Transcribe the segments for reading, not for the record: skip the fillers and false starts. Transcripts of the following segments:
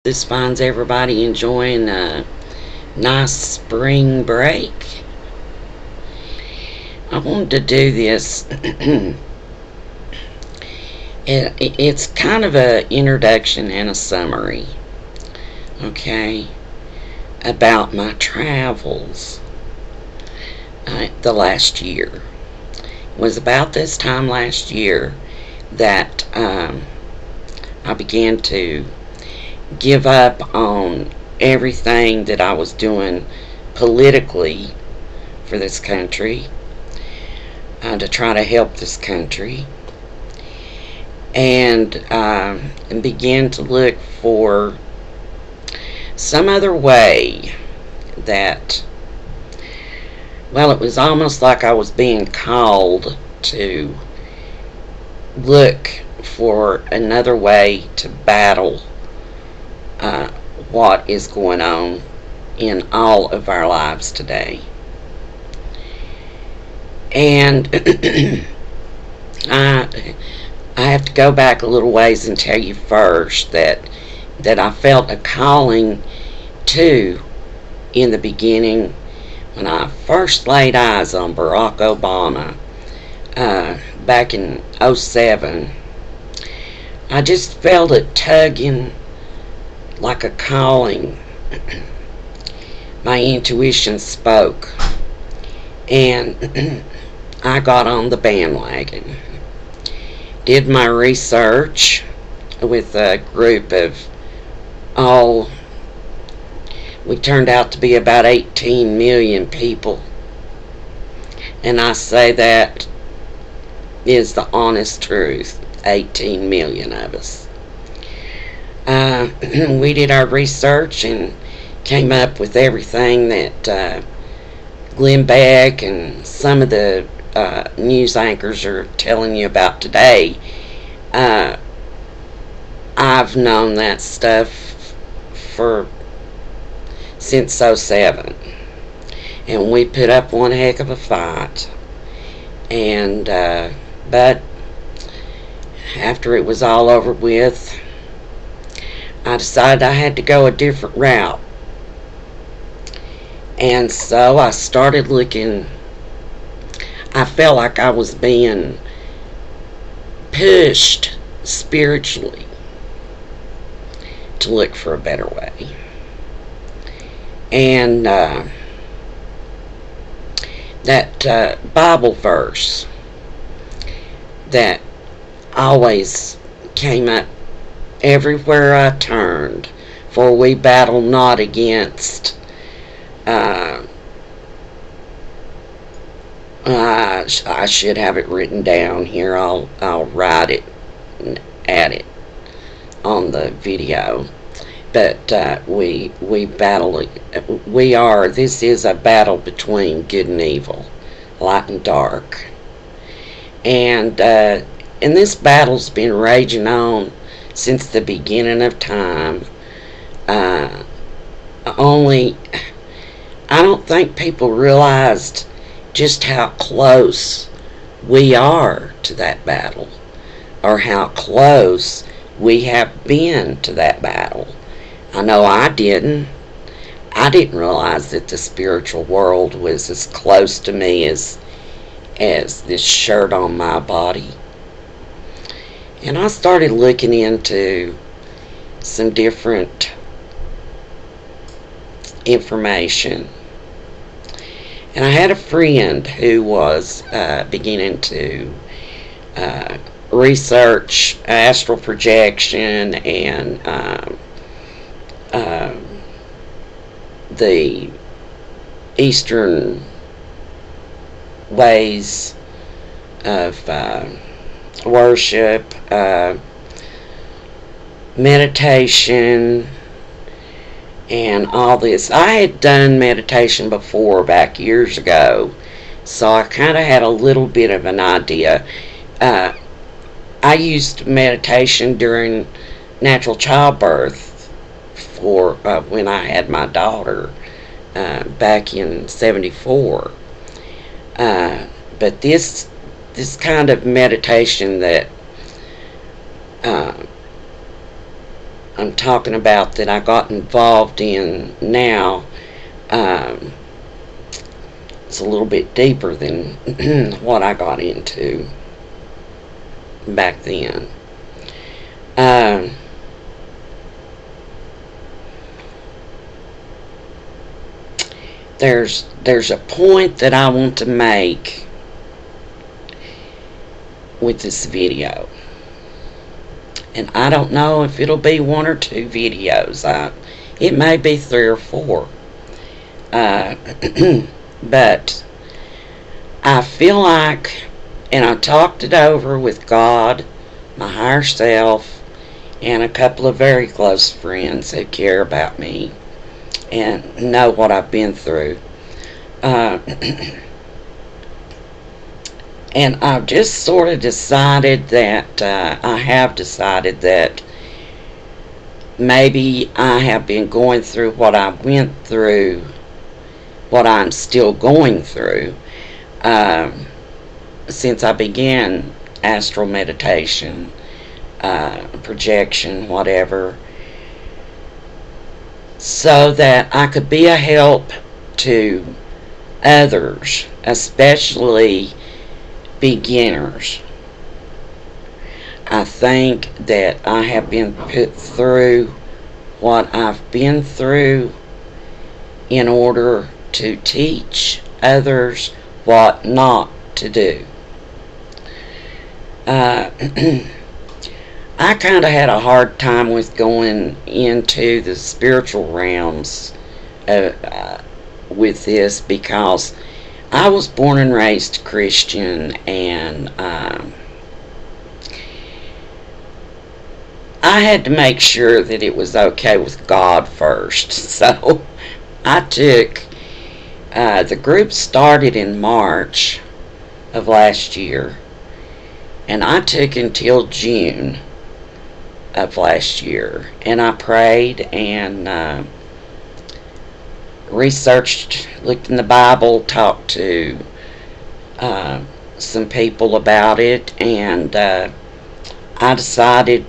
This finds everybody enjoying a nice spring break. I wanted to do this. It's kind of an introduction and a summary, okay, about my travels the last year. It was about this time last year that I began to give up on everything that I was doing politically for this country, to try to help this country, and began to look for some other way that, well, it was almost like I was being called to look for another way to battle what is going on in all of our lives today. And I have to go back a little ways and tell you first that I felt a calling to in the beginning when I first laid eyes on Barack Obama back in 2007. I just felt it tugging like a calling. My intuition spoke, and I got on the bandwagon. Did my research with a group of we turned out to be about 18 million people, and I say that is the honest truth. 18 million of us. We did our research and came up with everything that Glenn Beck and some of the news anchors are telling you about today. I've known that stuff since 2007, and we put up one heck of a fight. And but after it was all over with, I decided I had to go a different route. And so I started looking. I felt like I was being pushed spiritually to look for a better way. And that Bible verse that always came up everywhere I turned, for we battle not against I should have it written down here. I'll write it and add it on the video. But we battle. This is a battle between good and evil, light and dark, and this battle's been raging on since the beginning of time. Only I don't think people realized just how close we are to that battle, or how close we have been to that battle. I know I didn't. I didn't realize that the spiritual world was as close to me as this shirt on my body. And I started looking into some different information. And I had a friend who was beginning to research astral projection and the Eastern ways of worship, meditation, and all this. I had done meditation before back years ago, so I kind of had a little bit of an idea. I used meditation during natural childbirth for when I had my daughter back in 74. But this kind of meditation that I'm talking about that I got involved in now, it's a little bit deeper than what I got into back then. There's a point that I want to make with this video, and I don't know if it'll be 1 or 2 videos. It may be 3 or 4. But I feel like, and I talked it over with God, my higher self, and a couple of very close friends who care about me and know what I've been through. And I've just sort of decided that, I have decided that maybe I have been going through what I went through, what I'm still going through, since I began astral meditation, projection, whatever, so that I could be a help to others, especially beginners. I think that I have been put through what I've been through in order to teach others what not to do. I kind of had a hard time with going into the spiritual realms with this, because I was born and raised Christian, and I had to make sure that it was okay with God first. So I took, the group started in March of last year, and I took until June of last year, and I prayed and researched, looked in the Bible, talked to some people about it, and I decided,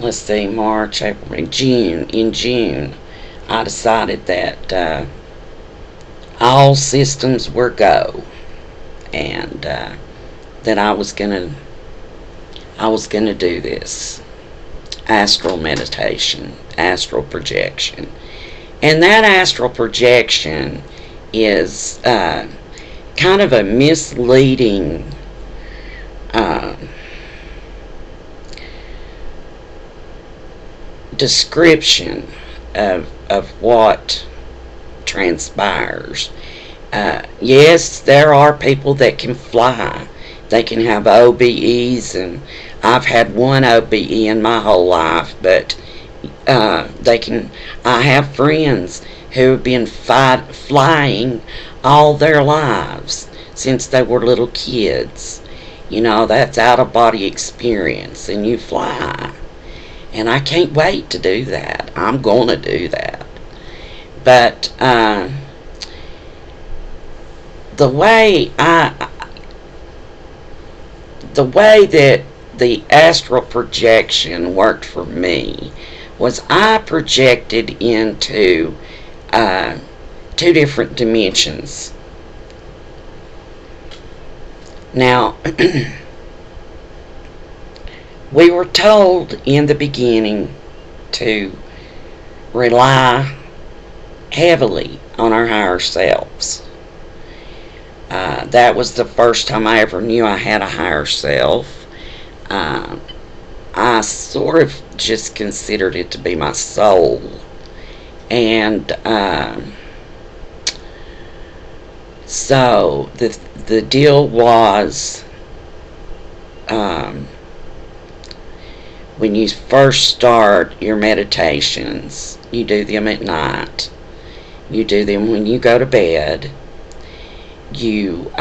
let's see, March, April, June, in June, I decided that all systems were go, and that I was gonna do this astral meditation, astral projection. And that astral projection is kind of a misleading description of what transpires. Yes, there are people that can fly. They can have OBEs, and I've had one OBE in my whole life, but I have friends who have been flying all their lives since they were little kids. You know, that's out-of-body experience, and you fly. And I can't wait to do that. I'm going to do that. But the way that the astral projection worked for me was I projected into 2 different dimensions. Now, we were told in the beginning to rely heavily on our higher selves. That was the first time I ever knew I had a higher self. I sort of just considered it to be my soul. And so the deal was, when you first start your meditations, you do them at night. You do them when you go to bed. You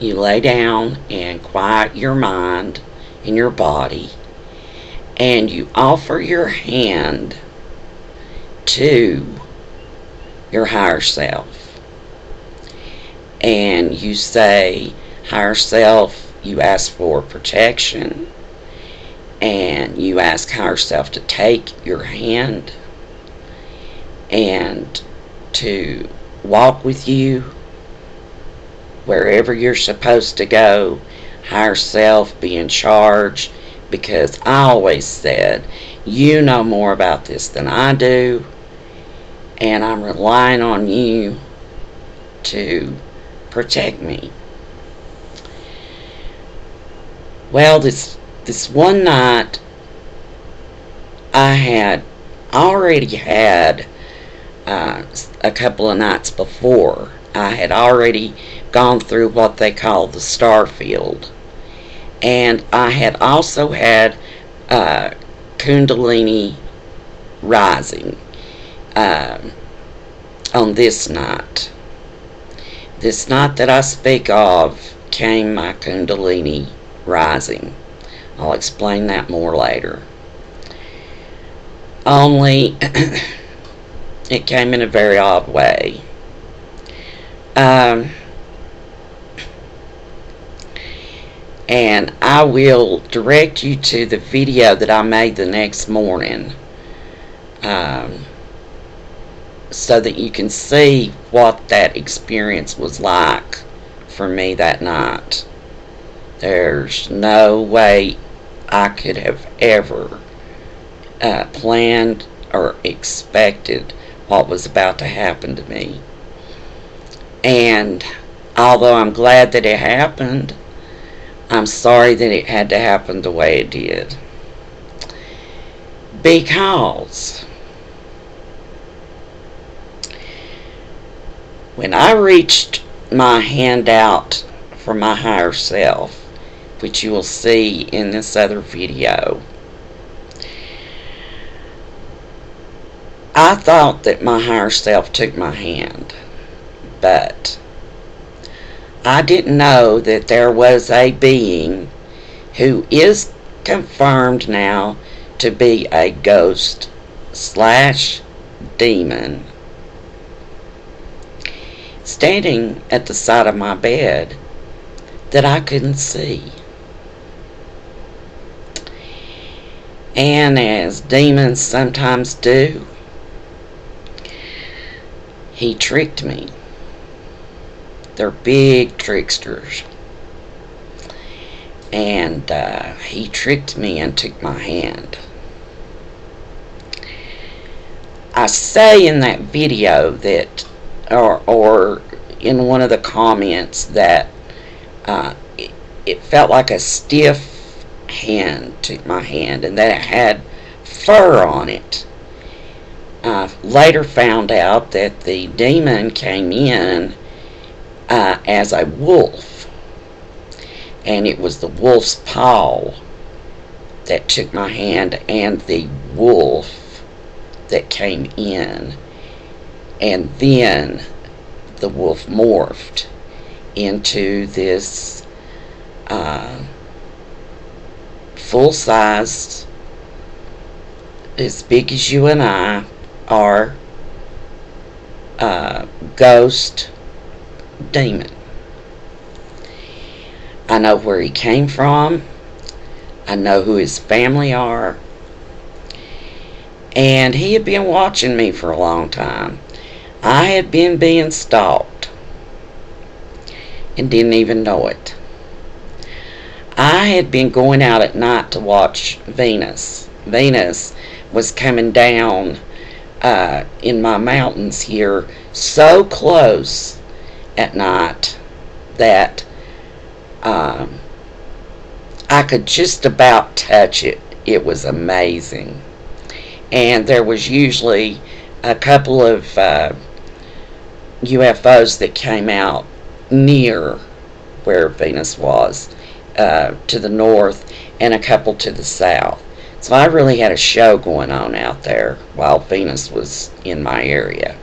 lay down and quiet your mind and your body, and you offer your hand to your higher self, and you say, higher self, you ask for protection, and you ask higher self to take your hand and to walk with you wherever you're supposed to go. Higher self, be in charge, because I always said, you know more about this than I do, and I'm relying on you to protect me. Well, this one night, I had already had a couple of nights before, I had already gone through what they call the star field. And I had also had Kundalini rising on this night. This night that I speak of came my Kundalini rising. I'll explain that more later. Only it came in a very odd way. And I will direct you to the video that I made the next morning, so that you can see what that experience was like for me that night. There's no way I could have ever planned or expected what was about to happen to me. And although I'm glad that it happened, I'm sorry that it had to happen the way it did. Because when I reached my hand out for my higher self, which you will see in this other video, I thought that my higher self took my hand, but I didn't know that there was a being who is confirmed now to be a ghost / demon standing at the side of my bed that I couldn't see. And as demons sometimes do, he tricked me. They're big tricksters. And he tricked me and took my hand. I say in that video that, or in one of the comments, that it felt like a stiff hand took my hand and that it had fur on it. I later found out that the demon came in as a wolf, and it was the wolf's paw that took my hand and the wolf that came in, and then the wolf morphed into this full-size, as big as you and I are, ghost demon. I know where he came from. I know who his family are. And he had been watching me for a long time. I had been being stalked and didn't even know it. I had been going out at night to watch Venus. Venus was coming down in my mountains here so close at night that I could just about touch it. It was amazing. And there was usually a couple of UFOs that came out near where Venus was, to the north, and a couple to the south. So I really had a show going on out there while Venus was in my area.